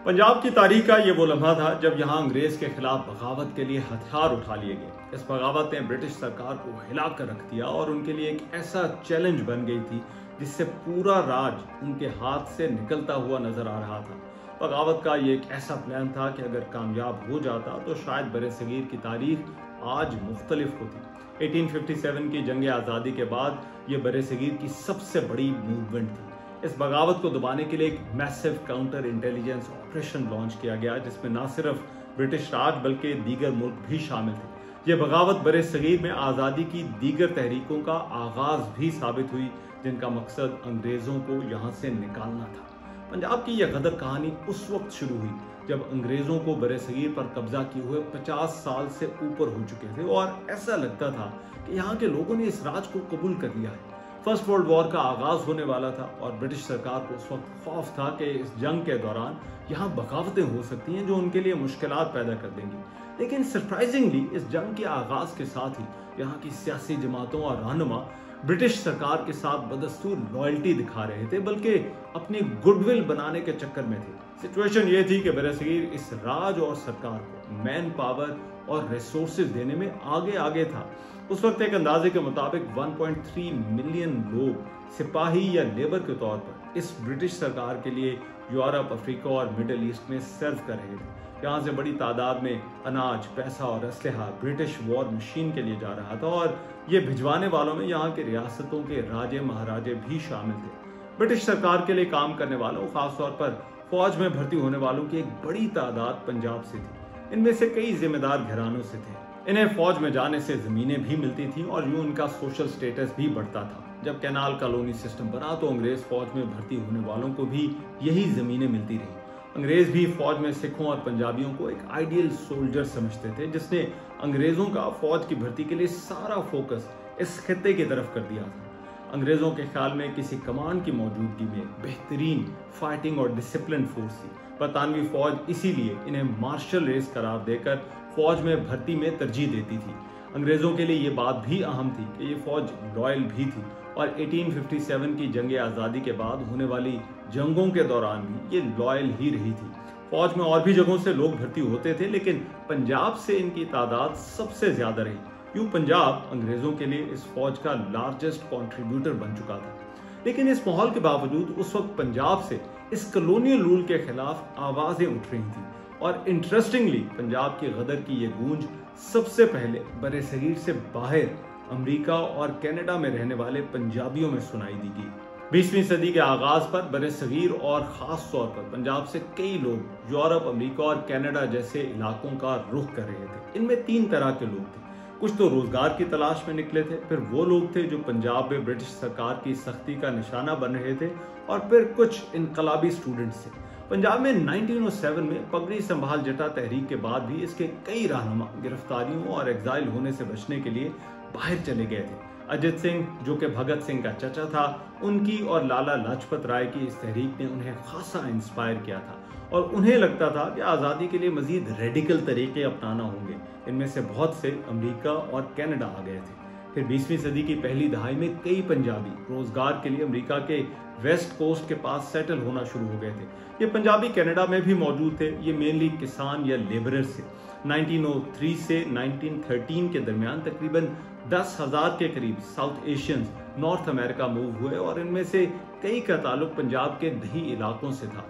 पंजाब की तारीख का ये वो लम्हा था जब यहाँ अंग्रेज के खिलाफ बगावत के लिए हथियार उठा लिए गए। इस बगावत ने ब्रिटिश सरकार को हिला कर रख दिया और उनके लिए एक ऐसा चैलेंज बन गई थी जिससे पूरा राज उनके हाथ से निकलता हुआ नजर आ रहा था। बगावत का ये एक ऐसा प्लान था कि अगर कामयाब हो जाता तो शायद बरे-सगीर की तारीख आज मुख्तलिफ होती। 1857 की जंग आज़ादी के बाद ये बरे-सगीर की सबसे बड़ी मूवमेंट थी। इस बगावत को दबाने के लिए एक massive counter intelligence operation launch किया गया जिसमें न सिर्फ ब्रिटिश राज बल्कि दीगर मुल्क भी शामिल थे। यह बगावत बरे-सगीर में आज़ादी की दीगर तहरीकों का आगाज भी साबित हुई जिनका मकसद अंग्रेजों को यहाँ से निकालना था। पंजाब की यह गदर कहानी उस वक्त शुरू हुई जब अंग्रेजों को बरे-सगीर पर कब्जा किए हुए 50 साल से ऊपर हो चुके थे और ऐसा लगता था कि यहाँ के लोगों ने इस राज को कबूल कर लिया है। फर्स्ट वर्ल्ड वॉर का आगाज होने वाला था और ब्रिटिश सरकार को उस वक्त खौफ था कि इस जंग के दौरान यहाँ बगावतें हो सकती हैं जो उनके लिए मुश्किलात पैदा कर देंगी। लेकिन सरप्राइजिंगली इस जंग के आगाज के साथ ही यहाँ की सियासी जमातों और रहनुमा ब्रिटिश सरकार के साथ बदस्तूर लॉयल्टी दिखा रहे थे बल्कि अपनी गुडविल बनाने के चक्कर में थे। सिचुएशन ये थी कि बरे-सगीर इस राज और सरकार को मैन पावर और रिसोर्सेज देने में आगे था। उस वक्त एक अंदाजे के मुताबिक 1.3 मिलियन लोग सिपाही या लेबर के तौर पर इस ब्रिटिश सरकार के लिए यूरोप, अफ्रीका और मिडिल ईस्ट में सर्व कर रहे थे। यहाँ से बड़ी तादाद में अनाज, पैसा और असलहा ब्रिटिश वॉर मशीन के लिए जा रहा था और ये भिजवाने वालों में यहाँ के रियासतों के राजे महाराजे भी शामिल थे। ब्रिटिश सरकार के लिए काम करने वालों, खासतौर पर फौज में भर्ती होने वालों की एक बड़ी तादाद पंजाब से थी। इनमें से कई जिम्मेदार घरानों से थे। इन्हें फौज में जाने से जमीनें भी मिलती थीं और यूं उनका सोशल स्टेटस भी बढ़ता था। जब कैनाल कॉलोनी सिस्टम बना तो अंग्रेज फौज में भर्ती होने वालों को भी यही जमीनें मिलती रही। अंग्रेज भी फौज में सिखों और पंजाबियों को एक आइडियल सोल्जर समझते थे जिसने अंग्रेजों का फौज की भर्ती के लिए सारा फोकस इस खित्ते की तरफ कर दिया था। अंग्रेजों के ख्याल में किसी कमांड की मौजूदगी में बेहतरीन फाइटिंग और डिसिप्लिन फोर्स थी। बरतानवी फौज इसीलिए इन्हें मार्शल रेस करार देकर फौज में भर्ती में तरजीह देती थी। अंग्रेजों के लिए ये बात भी अहम थी कि ये फौज लॉयल भी थी और 1857 की जंग आज़ादी के बाद होने वाली जंगों के दौरान भी ये लॉयल ही रही थी। फौज में और भी जगहों से लोग भर्ती होते थे लेकिन पंजाब से इनकी तादाद सबसे ज्यादा रही। यूं पंजाब अंग्रेजों के लिए इस फौज का लार्जेस्ट कंट्रीब्यूटर बन चुका था। लेकिन इस माहौल के बावजूद उस वक्त पंजाब से इस कॉलोनियल रूल के खिलाफ आवाजें उठ रही थी और इंटरेस्टिंगली पंजाब की गदर की ये गूंज सबसे पहले बरे-सगीर से बाहर अमेरिका और कनाडा में रहने वाले पंजाबियों में सुनाई दी गई। 20वीं सदी के आगाज पर बरे-सगीर और खास तौर पर पंजाब से कई लोग यूरोप, अमेरिका और कनाडा जैसे इलाकों का रुख कर रहे थे। इनमें 3 तरह के लोग थे। कुछ तो रोजगार की तलाश में निकले थे, फिर वो लोग थे जो पंजाब में ब्रिटिश सरकार की सख्ती का निशाना बन रहे थे और फिर कुछ इनकलाबी स्टूडेंट्स थे। पंजाब में 1907 में पगड़ी संभाल जटा तहरीक के बाद भी इसके कई रहनुमा गिरफ्तारियों और एग्जाइल होने से बचने के लिए बाहर चले गए थे। अजित सिंह जो कि भगत सिंह का चचा था, उनकी और लाला लाजपत राय की इस तहरीक ने उन्हें खासा इंस्पायर किया था और उन्हें लगता था कि आज़ादी के लिए मजीद रेडिकल तरीके अपनाना होंगे। इनमें से बहुत से अमेरिका और कनाडा आ गए थे। फिर 20वीं सदी की पहली दहाई में कई पंजाबी रोजगार के लिए अमेरिका के वेस्ट कोस्ट के पास सेटल होना शुरू हो गए थे। ये पंजाबी कनाडा में भी मौजूद थे। ये मेनली किसान या लेबरर्स थे। 1903 से 1913 के दरमियान तकरीबन 10,000 के करीब south Asians north America move हुए और इनमें से कई का ताल्लुक पंजाब के दही इलाकों से था।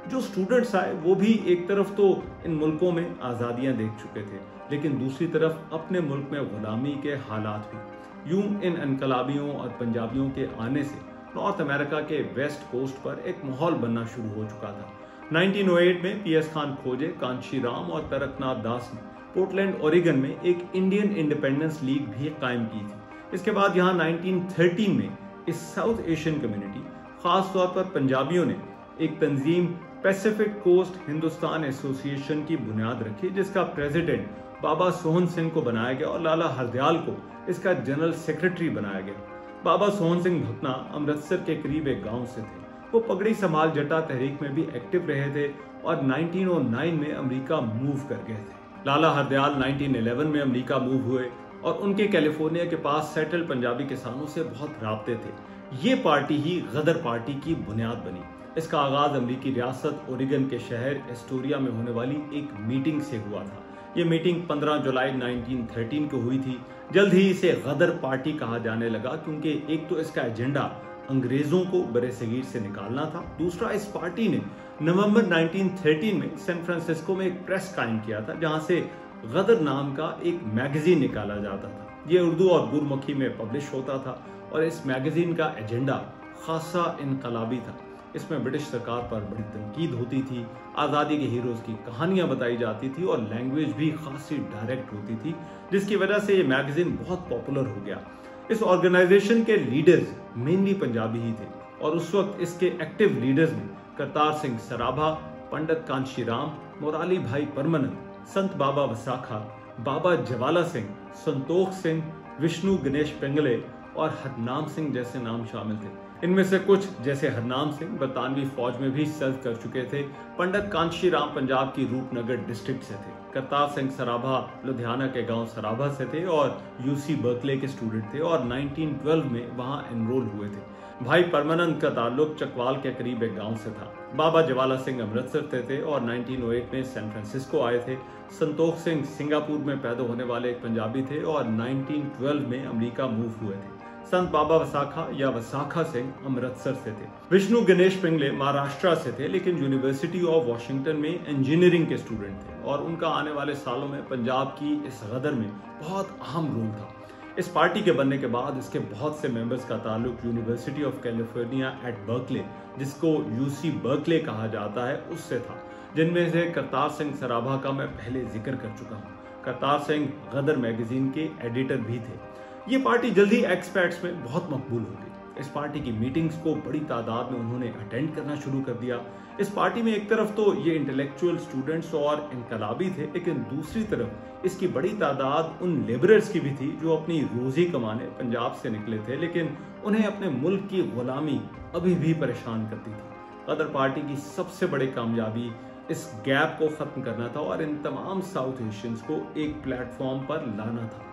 जो स्टूडेंट्स आए वो भी एक तरफ तो इन मुल्कों में आज़ादियां देख चुके थे लेकिन दूसरी तरफ अपने मुल्क में गुलामी के हालात भी। यूं इन इनकलाबियों और पंजाबियों के आने से नॉर्थ अमेरिका के वेस्ट कोस्ट पर एक माहौल बनना शुरू हो चुका था। 1908 में पीएस खान खोजे, कांशी राम और तरकनाथ दास ने पोर्टलैंड ओरेगन में एक इंडियन इंडिपेंडेंस लीग भी कायम की थी। इसके बाद यहाँ 1913 में इस साउथ एशियन कम्युनिटी, खास तौर पर पंजाबियों ने एक तंजीम पैसिफिक कोस्ट हिंदुस्तान एसोसिएशन की बुनियाद रखी जिसका प्रेसिडेंट बाबा सोहन सिंह को बनाया गया और लाला हरदयाल को इसका जनरल सेक्रेटरी बनाया गया। बाबा सोहन सिंह भकना अमृतसर के करीब एक गांव से थे। वो पगड़ी संभाल जटा तहरीक में भी एक्टिव रहे थे और 1909 में अमेरिका मूव कर गए थे। लाला हरदयाल 1911 में अमेरिका मूव हुए और उनके कैलिफोर्निया के पास सेटल पंजाबी किसानों से बहुत राब्ते थे। ये पार्टी ही गदर पार्टी की बुनियाद बनी। इसका आगाज अमेरिकी रियासत ओरेगन के शहर एस्टोरिया में होने वाली एक मीटिंग से हुआ था। ये मीटिंग 15 जुलाई 1913 को हुई थी। जल्द ही इसे गदर पार्टी कहा जाने लगा, क्योंकि एक तो इसका एजेंडा अंग्रेजों को बरे-सगीर से निकालना था, दूसरा इस पार्टी ने नवंबर 1913 में सैन फ्रांसिस्को में एक प्रेस कायम किया था, जहां से गदर नाम का एक मैगजीन निकाला जाता था। ये उर्दू और गुरमुखी में पब्लिश होता था और इस मैगजीन का एजेंडा खासा इनकलाबी था। इसमें ब्रिटिश सरकार पर बड़ी तनकीद होती थी, आज़ादी के हीरोज की कहानियां बताई जाती थी और लैंग्वेज भी खासी डायरेक्ट होती थी, जिसकी वजह से ये मैगजीन बहुत पॉपुलर हो गया। इस ऑर्गेनाइजेशन के लीडर्स मेनली पंजाबी ही थे और उस वक्त इसके एक्टिव लीडर्स में करतार सिंह सराभा, पंडित कांशीराम, मोराली भाई परमानंद, संत बाबा वसाखा, बाबा जवाला सिंह, संतोख सिंह, विष्णु गणेश पिंगले और हरनाम सिंह जैसे नाम शामिल थे। इनमें से कुछ जैसे हरनाम सिंह बरतानवी फौज में भी सर्व कर चुके थे। पंडित कांशीराम पंजाब की रूपनगर डिस्ट्रिक्ट से थे। करतार सिंह सराभा लुधियाना के गांव सराभा से थे और यूसी बर्कले के स्टूडेंट थे और 1912 में वहां एनरोल हुए थे। भाई परमानंद का ताल्लुक चकवाल के करीब एक गांव से था। बाबा जवाला सिंह अमृतसर से थे और 1908 में सैन फ्रांसिस्को आए थे। संतोख सिंह सिंगापुर में पैदा होने वाले एक पंजाबी थे और 1912 में अमेरिका मूव हुए थे। संत बाबा वसाखा या वसाखा सिंह अमृतसर से थे। विष्णु गणेश पिंगले महाराष्ट्र से थे, लेकिन यूनिवर्सिटी ऑफ वॉशिंगटन में इंजीनियरिंग के स्टूडेंट थे और उनका आने वाले सालों में पंजाब की इस गदर में बहुत अहम रोल था। इस पार्टी के बनने के बाद इसके बहुत से मेंबर्स का ताल्लुक University of California at Berkeley, जिसको यूसी बर्कले कहा जाता है, उससे था, जिनमें से करतार सिंह सराभा का मैं पहले जिक्र कर चुका हूँ। करतार सिंह गदर मैगजीन के एडिटर भी थे। ये पार्टी जल्दी एक्सपर्ट्स में बहुत मकबूल हो गई। इस पार्टी की मीटिंग्स को बड़ी तादाद में उन्होंने अटेंड करना शुरू कर दिया। इस पार्टी में एक तरफ तो ये इंटेलेक्चुअल स्टूडेंट्स और इनकलाबी थे, लेकिन दूसरी तरफ इसकी बड़ी तादाद उन लेबरर्स की भी थी जो अपनी रोजी कमाने पंजाब से निकले थे, लेकिन उन्हें अपने मुल्क की गुलामी अभी भी परेशान करती थी। गदर पार्टी की सबसे बड़ी कामयाबी इस गैप को खत्म करना था और इन तमाम साउथ एशियंस को एक प्लेटफॉर्म पर लाना था।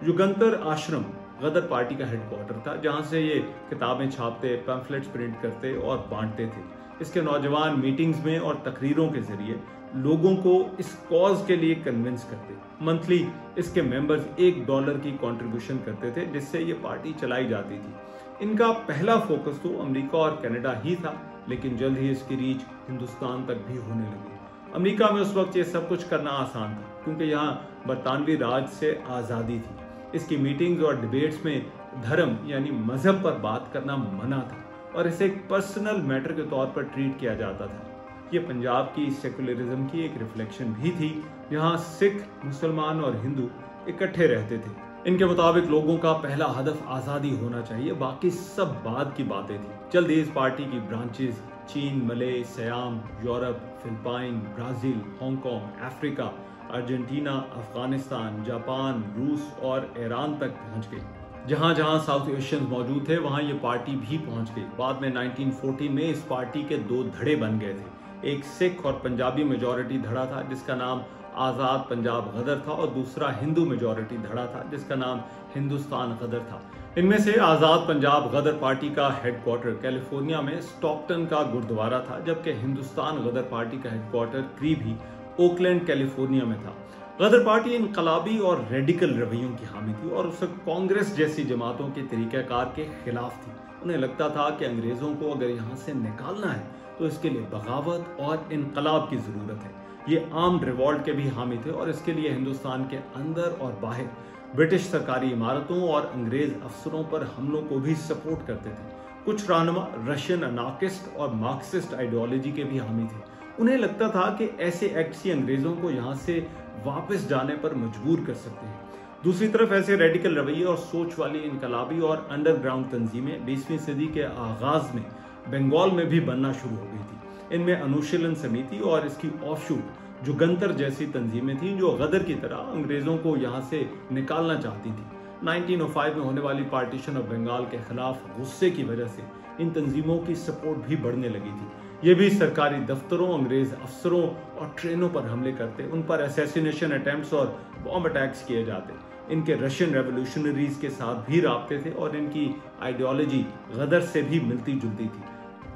युगंतर आश्रम गदर पार्टी का हेडक्वार्टर था, जहां से ये किताबें छापते, पैम्फलेट्स प्रिंट करते और बांटते थे। इसके नौजवान मीटिंग्स में और तकरीरों के जरिए लोगों को इस कॉज के लिए कन्विंस करते। मंथली इसके मेंबर्स $1 की कंट्रीब्यूशन करते थे, जिससे ये पार्टी चलाई जाती थी। इनका पहला फोकस तो अमेरिका और कनाडा ही था, लेकिन जल्द ही इसकी रीच हिंदुस्तान तक भी होने लगी। अमेरिका में उस वक्त ये सब कुछ करना आसान था, क्योंकि यहाँ बरतानवी राज से आज़ादी थी। इसकी मीटिंग्स और डिबेट्स में धर्म यानी मजहब पर बात करना मना था और इसे एक पर्सनल मैटर के तौर पर ट्रीट किया जाता था। ये पंजाब की सेकुलरिज्म की एक रिफ्लेक्शन भी थी, जहां सिख, मुसलमान और हिंदू इकट्ठे रहते थे। इनके मुताबिक लोगों का पहला हदफ आज़ादी होना चाहिए, बाकी सब बाद की बातें थी। जल्द ही इस पार्टी की ब्रांचेस चीन, मले, Siam, Europe, Philippine, Brazil, Hong Kong, Africa, Argentina, Afghanistan, Japan, रूस और ईरान तक पहुंच गई। जहां जहां साउथ एशियंस मौजूद थे, वहां ये पार्टी भी पहुंच गई। बाद में 1914 में इस पार्टी के 2 धड़े बन गए थे। एक सिख और पंजाबी मेजॉरिटी धड़ा था, जिसका नाम आज़ाद पंजाब गदर था, और दूसरा हिंदू मेजॉरिटी धड़ा था, जिसका नाम हिंदुस्तान गदर था। इनमें से आज़ाद पंजाब गदर पार्टी का हेडक्वार्टर कैलिफोर्निया में स्टॉकटन का गुरुद्वारा था, जबकि हिंदुस्तान गदर पार्टी का हेडक्वार्टर करीब ही ओकलैंड कैलिफोर्निया में था। गदर पार्टी इनकलाबी और रेडिकल रवैयों की हामी थी और उस वक्त कांग्रेस जैसी जमातों के तरीक़ाकार के खिलाफ थी। उन्हें लगता था कि अंग्रेजों को अगर यहाँ से निकालना है तो इसके लिए बगावत और इनकलाब की जरूरत है। ये आर्म्ड रिवॉल्ट के भी हामी थे और इसके लिए हिंदुस्तान के अंदर और बाहर ब्रिटिश सरकारी इमारतों और अंग्रेज अफसरों पर हमलों को भी सपोर्ट करते थे। कुछ रहनुमा रशियन अनार्किस्ट और मार्क्सिस्ट आइडियोलॉजी के भी हामी थे। उन्हें लगता था कि ऐसे एक्ट्स ही अंग्रेजों को यहाँ से वापस जाने पर मजबूर कर सकते हैं। दूसरी तरफ ऐसे रेडिकल रवैये और सोच वाली इनकलाबी और अंडरग्राउंड तंजीमें 20वीं सदी के आगाज में बंगाल में भी बनना शुरू हो गई थी। इनमें अनुशीलन समिति और इसकी ऑफशूट जुगंतर जैसी तंजीमें थीं, जो गदर की तरह अंग्रेजों को यहाँ से निकालना चाहती थी। 1905 में होने वाली पार्टीशन ऑफ बंगाल के खिलाफ गुस्से की वजह से इन तंजीमों की सपोर्ट भी बढ़ने लगी थी। ये भी सरकारी दफ्तरों, अंग्रेज अफसरों और ट्रेनों पर हमले करते, उन पर असैसिनेशन अटेम्प्ट्स और बॉम्ब अटैक्स किए जाते। इनके रशियन रेवोल्यूशनरीज के साथ भी राब्ते थे और इनकी आइडियोलॉजी गदर से भी मिलती जुलती थी।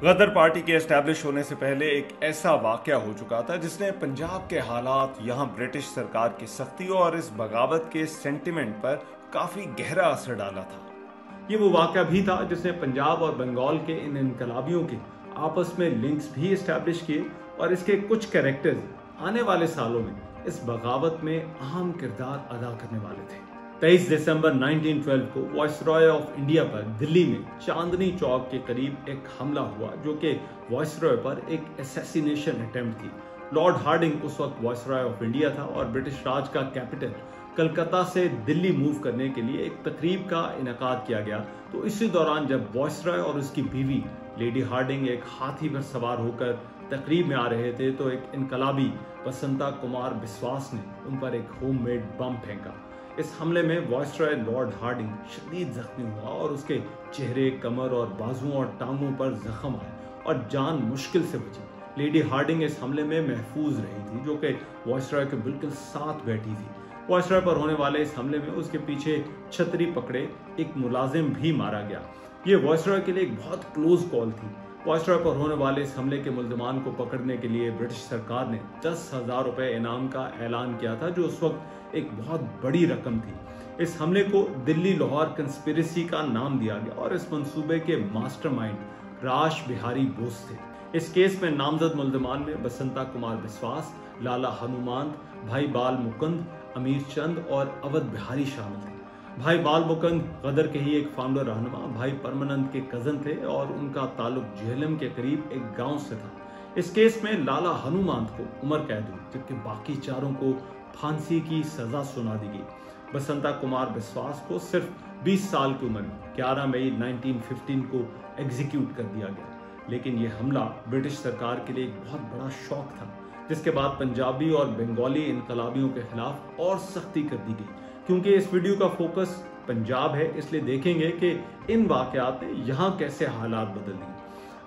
गदर पार्टी के एस्टैब्लिश होने से पहले एक ऐसा वाकया हो चुका था जिसने पंजाब के हालात, यहाँ ब्रिटिश सरकार की सख्ती और इस बगावत के सेंटिमेंट पर काफी गहरा असर डाला था। ये वो वाकया भी था जिसने पंजाब और बंगाल के इन इनकलाबियों के आपस में लिंक्स भी एस्टैब्लिश किए और इसके कुछ कैरेक्टर्स आने वाले सालों में इस बगावत में अहम किरदार अदा करने वाले थे। 23 दिसंबर 1912 को वायसरॉय ऑफ इंडिया पर दिल्ली में चांदनी चौक के करीब एक हमला हुआ जो कि वायसरॉय पर एक असैसिनेशन अटेम्प्ट थी। लॉर्ड हार्डिंग उस वक्त वायसरॉय ऑफ इंडिया था और ब्रिटिश राज का कैपिटल कलकत्ता से दिल्ली मूव करने के लिए एक तकरीब का इनेकाद किया गया। तो इसी दौरान जब वायसरॉय और उसकी बीवी लेडी हार्डिंग एक हाथी पर सवार होकर तकरीब में आ रहे थे तो एक इनकलाबी बसंता कुमार बिस्वास ने उन पर एक होममेड बम फेंका। इस हमले में वायसरॉय लॉर्ड हार्डिंग शदीद जख्मी हुआ और उसके चेहरे, कमर और बाजुओं और टांगों पर जख्म आए और जान मुश्किल से बची। लेडी हार्डिंग इस हमले में महफूज रही थी जो कि वायसरॉय के बिल्कुल साथ बैठी थी। वायसरॉय पर होने वाले इस हमले में उसके पीछे छतरी पकड़े एक मुलाजिम भी मारा गया। ये वायसरॉय के लिए एक बहुत क्लोज कॉल थी। वायसरॉय पर होने वाले इस हमले के मुल्जिमान को पकड़ने के लिए ब्रिटिश सरकार ने 10,000 रुपए इनाम का ऐलान किया था जो उस वक्त एक बहुत बड़ी रकम थी। इस हमले को दिल्ली लाहौर कंस्पिरेसी का नाम दिया गया और इस मंसूबे के मास्टरमाइंड राश बिहारी बोस थे। इस केस में नामजद मुल्जिमान में बसंता कुमार बिस्वास, लाला हनुमान, भाई बाल मुकुंद, अमीर चंद और अवध बिहारी शामिल थे। भाई बाल मुकुंद गदर के ही एक फाउंडर रहनुमा भाई परमानंद के कजन थे और उनका ताल्लुक झेलम के करीब एक गांव से था। इस केस में लाला हनुमान को उम्र कैद हुई जबकि बाकी चारों को फांसी की सजा सुना दी गई। बसंता कुमार बिस्वास को सिर्फ 20 साल की उम्र में 11 मई 1915 को एग्जीक्यूट कर दिया गया। लेकिन यह हमला ब्रिटिश सरकार के लिए एक बहुत बड़ा शॉक था जिसके बाद पंजाबी और बंगाली इनकलाबियों के खिलाफ और सख्ती कर दी गई। क्योंकि इस वीडियो का फोकस पंजाब है इसलिए देखेंगे कि इन वाकयात ने यहाँ कैसे हालात बदल दिए।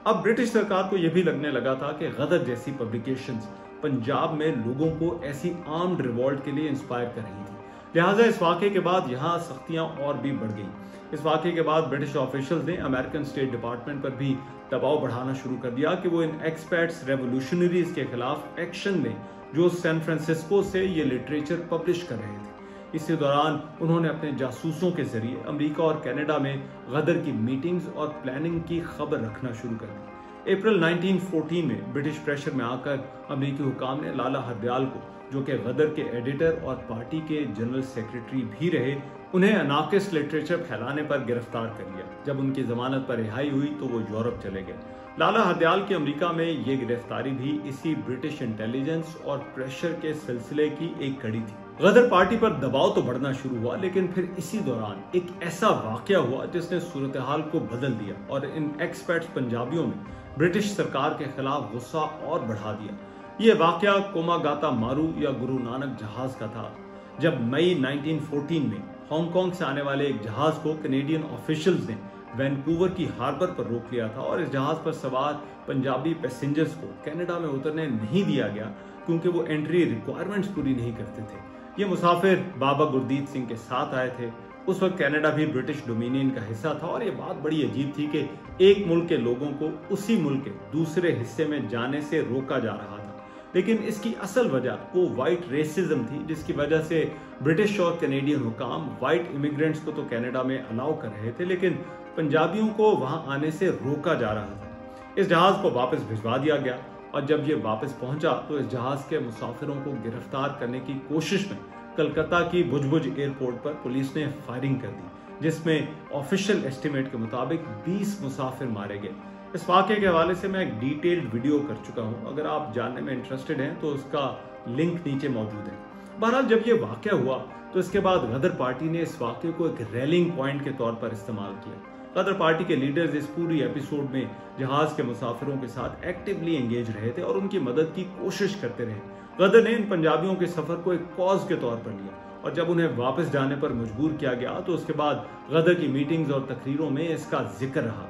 अब ब्रिटिश सरकार को यह भी लगने लगा था कि गदर जैसी पब्लिकेशंस पंजाब में लोगों को ऐसी आर्म्ड रिवॉल्ट के लिए इंस्पायर कर रही थी। लिहाजा इस वाक़े के बाद यहाँ सख्तियां और भी बढ़ गई। इस वाक़े के बाद ब्रिटिश ऑफिशियल्स ने अमेरिकन स्टेट डिपार्टमेंट पर भी दबाव बढ़ाना शुरू कर दिया कि वो इन एक्सपर्ट्स रेवोल्यूशनरीज के खिलाफ एक्शन लें जो सैन फ्रांसिस्को से ये लिटरेचर पब्लिश कर रहे थे। इसी दौरान उन्होंने अपने जासूसों के जरिए अमेरिका और कनाडा में गदर की मीटिंग्स और प्लानिंग की खबर रखना शुरू कर दी। अप्रैल 1914 में ब्रिटिश प्रेशर में आकर अमेरिकी हुकाम ने लाला हरदयाल को, जो कि गदर के एडिटर और पार्टी के जनरल सेक्रेटरी भी रहे, उन्हें अनाकिस लिटरेचर फैलाने पर गिरफ्तार कर लिया। जब उनकी जमानत पर रिहाई हुई तो वो यूरोप चले गए। लाला हरदयाल की अमेरिका में ये गिरफ्तारी भी इसी ब्रिटिश इंटेलिजेंस और प्रेशर के सिलसिले की एक कड़ी थी। गदर पार्टी पर दबाव तो बढ़ना शुरू हुआ लेकिन फिर इसी दौरान एक ऐसा वाकया हुआ जिसने सूरत हाल को बदल दिया और इन एक्सपर्ट्स पंजाबियों में ब्रिटिश सरकार के खिलाफ गुस्सा और बढ़ा दिया। ये वाकया कोमागाता मारू या गुरु नानक जहाज का था। जब मई 1914 में हांगकांग से आने वाले एक जहाज को कैनेडियन ऑफिशियल्स ने वैनकूवर की हार्बर पर रोक लिया था और इस जहाज पर सवार पंजाबी पैसेंजर्स को कनाडा में उतरने नहीं दिया गया क्योंकि वो एंट्री रिक्वायरमेंट्स पूरी नहीं करते थे। ये मुसाफिर बाबा गुरदीत सिंह के साथ आए थे। उस वक्त कनाडा भी ब्रिटिश डोमिनियन का हिस्सा था और ये बात बड़ी अजीब थी कि एक मुल्क के लोगों को उसी मुल्क के दूसरे हिस्से में जाने से रोका जा रहा था। लेकिन इसकी असल वजह वो व्हाइट रेसिज्म थी जिसकी वजह से ब्रिटिश और कैनेडियन हुकाम व्हाइट इमिग्रेंट्स को तो कनाडा में अलाउ कर रहे थे लेकिन पंजाबियों को वहां आने से रोका जा रहा था। इस जहाज को वापस भिजवा दिया गया और जब ये वापस पहुंचा तो इस जहाज के मुसाफिरों को गिरफ्तार करने की कोशिश में कलकत्ता की भुज एयरपोर्ट पर पुलिस ने फायरिंग कर दी जिसमें ऑफिशियल एस्टिमेट के मुताबिक 20 मुसाफिर मारे गए। इस वाक़े के हवाले से मैं एक डिटेल्ड वीडियो कर चुका हूं, अगर आप जानने में इंटरेस्टेड हैं तो उसका लिंक नीचे मौजूद है। बहरहाल जब ये वाक़या हुआ तो इसके बाद गदर पार्टी ने इस वाक़े को एक रैलिंग पॉइंट के तौर पर इस्तेमाल किया। गदर पार्टी के लीडर्स इस पूरी एपिसोड में जहाज के मुसाफिरों के साथ एक्टिवली एंगेज रहे थे और उनकी मदद की कोशिश करते रहे। गदर ने इन पंजाबियों के सफर को एक कॉज के तौर पर लिया और जब उन्हें वापस जाने पर मजबूर किया गया तो उसके बाद गदर की मीटिंग्स और तकरीरों में इसका जिक्र रहा।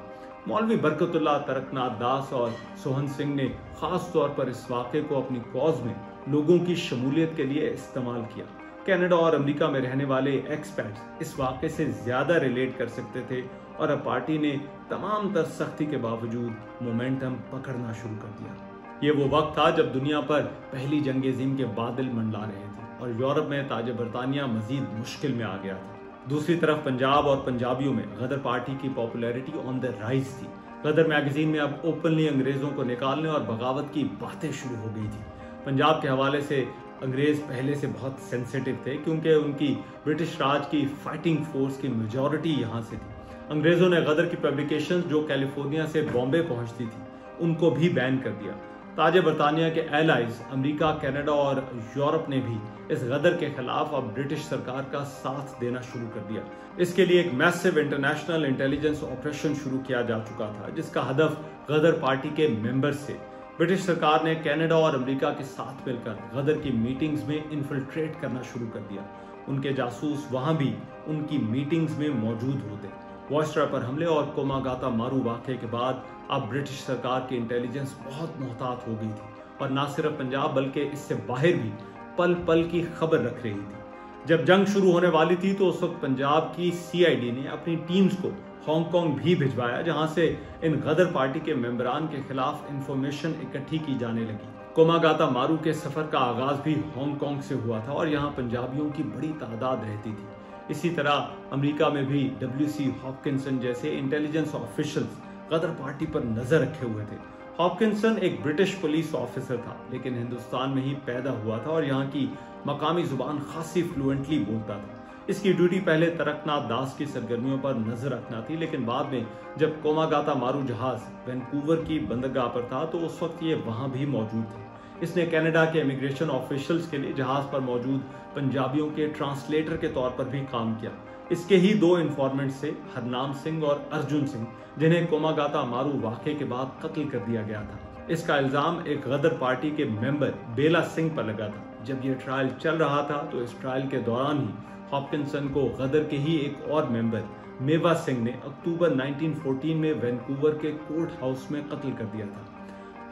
मौलवी बरकतुल्लाह, तरकनाथ दास और सोहन सिंह ने खास तौर पर इस वाक़े को अपनी कॉज में लोगों की शमूलियत के लिए इस्तेमाल किया। कनाडा और अमेरिका में रहने वाले एक्सपैट्स इस वाक़े से ज्यादा रिलेट कर सकते थे और अब पार्टी ने तमाम तर सख्ती के बावजूद मोमेंटम पकड़ना शुरू कर दिया। ये वो वक्त था जब दुनिया पर पहली जंग अज़ीम के बादल मंडला रहे थे और यूरोप में ताज बरतानिया मजीद मुश्किल में आ गया था। दूसरी तरफ पंजाब और पंजाबियों में गदर पार्टी की पॉपुलैरिटी ऑन द राइज थी। गदर मैगजीन में अब ओपनली अंग्रेजों को निकालने और बगावत की बातें शुरू हो गई थी। पंजाब के हवाले से अंग्रेज पहले से बहुत सेंसिटिव थे क्योंकि उनकी ब्रिटिश राज की फाइटिंग फोर्स की मेजॉरिटी यहाँ से थी। अंग्रेजों ने गदर की पब्लिकेशंस जो कैलिफोर्निया से बॉम्बे पहुंचती थी उनको भी बैन कर दिया। ताज बरतानिया के एलाइज अमेरिका, कनाडा और यूरोप ने भी इस गदर के खिलाफ अब ब्रिटिश सरकार का साथ देना शुरू कर दिया। इसके लिए एक मैसिव इंटरनेशनल इंटेलिजेंस ऑपरेशन शुरू किया जा चुका था जिसका हदफ गदर पार्टी के मेंबर्स से। ब्रिटिश सरकार ने कनाडा और अमेरिका के साथ मिलकर गदर की मीटिंग्स में इन्फिल्ट्रेट करना शुरू कर दिया। उनके जासूस वहां भी उनकी मीटिंग्स में मौजूद होते। वॉयसराय पर हमले और कोमागाता मारू वाक़े के बाद अब ब्रिटिश सरकार की इंटेलिजेंस बहुत मोहतात हो गई थी और न सिर्फ पंजाब बल्कि इससे बाहर भी पल पल की खबर रख रही थी। जब जंग शुरू होने वाली थी तो उस वक्त पंजाब की CID ने अपनी टीम्स को हांगकांग भी भिजवाया जहां से इन गदर पार्टी के मेंबरान के खिलाफ इंफॉर्मेशन इकट्ठी की जाने लगी। कोमागाता मारू के सफर का आगाज भी हांगकांग से हुआ था और यहाँ पंजाबियों की बड़ी तादाद रहती थी। इसी तरह अमेरिका में भी WC हॉपकिंसन जैसे इंटेलिजेंस ऑफिशियल्स गदर पार्टी पर नजर रखे हुए थे। हॉपकिंसन एक ब्रिटिश पुलिस ऑफिसर था लेकिन हिंदुस्तान में ही पैदा हुआ था और यहाँ की मकामी जुबान खासी फ्लुएंटली बोलता था। इसकी ड्यूटी पहले तरकनाथ दास की सरगर्मियों पर नजर रखना थी, लेकिन बाद में जब कोमागाता मारू जहाज वैंकूवर की बंदरगाह पर था तो उस वक्त ये वहां भी मौजूद था। इसने कनाडा के इमिग्रेशन ऑफिशियल्स के लिए जहाज पर मौजूद पंजाबियों के ट्रांसलेटर के तौर पर भी काम किया। इसके ही 2 इन्फॉर्मेंट्स थे, हरनाम सिंह और अर्जुन सिंह, जिन्हें कोमागाता मारू वाक़े के बाद कत्ल कर दिया गया था। इसका इल्जाम एक गदर पार्टी के मेंबर बेला सिंह पर लगा था। जब यह ट्रायल चल रहा था तो इस ट्रायल के दौरान ही हॉपकिंसन को गदर के ही एक और मेंबर मेवा सिंह ने अक्टूबर 1914 में वैंकूवर के कोर्ट हाउस में कत्ल कर दिया था।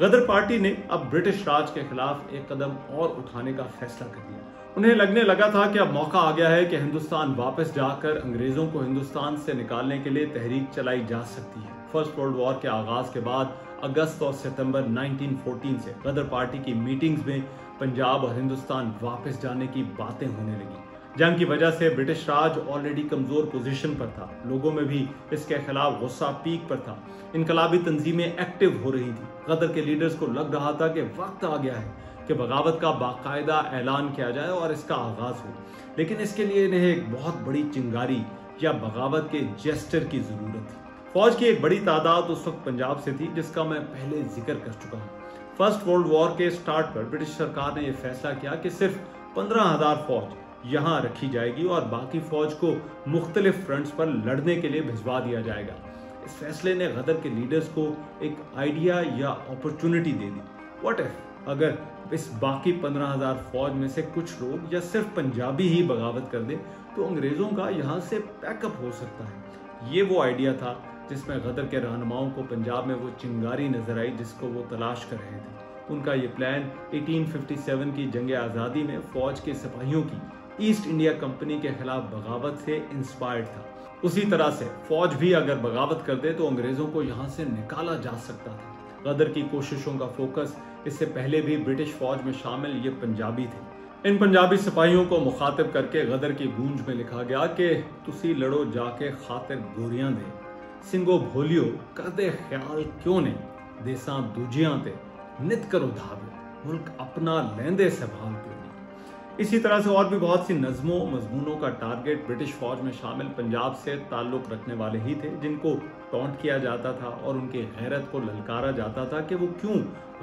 गदर पार्टी ने अब ब्रिटिश राज के खिलाफ एक कदम और उठाने का फैसला कर लिया। उन्हें लगने लगा था कि अब मौका आ गया है कि हिंदुस्तान वापस जाकर अंग्रेजों को हिंदुस्तान से निकालने के लिए तहरीक चलाई जा सकती है। फर्स्ट वर्ल्ड वॉर के आगाज के बाद अगस्त और सितंबर 1914 से गदर पार्टी की मीटिंग्स में पंजाब और हिंदुस्तान वापस जाने की बातें होने लगी। जंग की वजह से ब्रिटिश राज ऑलरेडी कमजोर पोजीशन पर था। लोगों में भी इसके खिलाफ गुस्सा पीक पर था। इनकलाबी तंजीमें एक्टिव हो रही थी। गदर के लीडर्स को लग रहा था कि वक्त आ गया है कि बगावत का बाकायदा ऐलान किया जाए और इसका आगाज हो, लेकिन इसके लिए इन्हें एक बहुत बड़ी चिंगारी या बगावत के जेस्टर की जरूरत थी। फौज की एक बड़ी तादाद उस वक्त पंजाब से थी जिसका मैं पहले जिक्र कर चुका हूँ। फर्स्ट वर्ल्ड वॉर के स्टार्ट पर ब्रिटिश सरकार ने यह फैसला किया कि सिर्फ 15,000 फौज यहाँ रखी जाएगी और बाकी फौज को मुख्तलिफ फ्रंट्स पर लड़ने के लिए भिजवा दिया जाएगा। इस फैसले ने गदर के लीडर्स को एक आइडिया या opportunity they the. What if अगर इस बाकी 15,000 फौज में से कुछ लोग या सिर्फ पंजाबी ही बगावत कर दे तो अंग्रेजों का यहाँ से पैकअप हो सकता है। ये वो आइडिया था जिसमें गदर के रहनुमाओं को पंजाब में वो चिंगारी नजर आई जिसको वो तलाश कर रहे थे। उनका ये प्लान 1857 की जंग आज़ादी में फौज के सिपाहियों की ईस्ट इंडिया कंपनी के खिलाफ बगावत से इंस्पायर्ड था। उसी तरह से फौज भी अगर बगावत कर दे तो अंग्रेजों को यहाँ से निकाला जा सकता था। गदर की कोशिशों का फोकस इससे पहले भी ब्रिटिश फौज में शामिल ये पंजाबी थे। इन पंजाबी सिपाहियों को मुखातिब करके गदर की गूंज में लिखा गया कि तुसी लड़ो जाके खातिर गोरियां दे, सिंगो भोलियो करदे ख्याल क्यों ने, देसां दूजियां ते नित करो धावे, मुल्क अपना लेंदे संभाल क्यों नहीं। इसी तरह से और भी बहुत सी नज़मों मजमूनों का टारगेट ब्रिटिश फौज में शामिल पंजाब से ताल्लुक रखने वाले ही थे, जिनको टॉन्ट किया जाता था और उनकी गैरत को ललकारा जाता था कि वो क्यों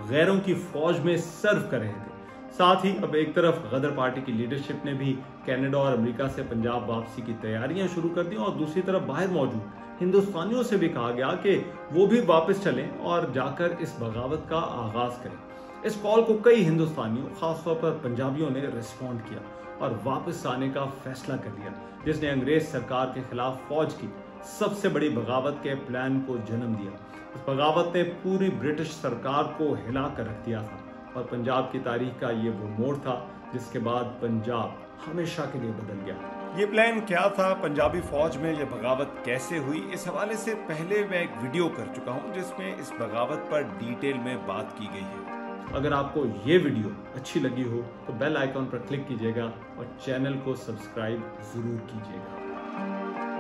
गैरों की फौज में सर्व कर रहे थे। साथ ही अब एक तरफ गदर पार्टी की लीडरशिप ने भी कनाडा और अमेरिका से पंजाब वापसी की तैयारियां शुरू कर दी और दूसरी तरफ बाहर मौजूद हिंदुस्तानियों से भी कहा गया कि वो भी वापस चलें और जाकर इस बगावत का आगाज करें। इस कॉल को कई हिंदुस्तानियों खासतौर पर पंजाबियों ने रिस्पॉन्ड किया और वापस आने का फैसला कर लिया, जिसने अंग्रेज सरकार के खिलाफ फौज की सबसे बड़ी बगावत के प्लान को जन्म दिया। इस बगावत ने पूरी ब्रिटिश सरकार को हिला कर रख दिया था और पंजाब की तारीख का ये वो मोड़ था जिसके बाद पंजाब हमेशा के लिए बदल गया। ये प्लान क्या था, पंजाबी फौज में ये बगावत कैसे हुई, इस हवाले से पहले मैं एक वीडियो कर चुका हूँ जिसमें इस बगावत पर डिटेल में बात की गई है। अगर आपको ये वीडियो अच्छी लगी हो तो बेल आइकॉन पर क्लिक कीजिएगा और चैनल को सब्सक्राइब जरूर कीजिएगा।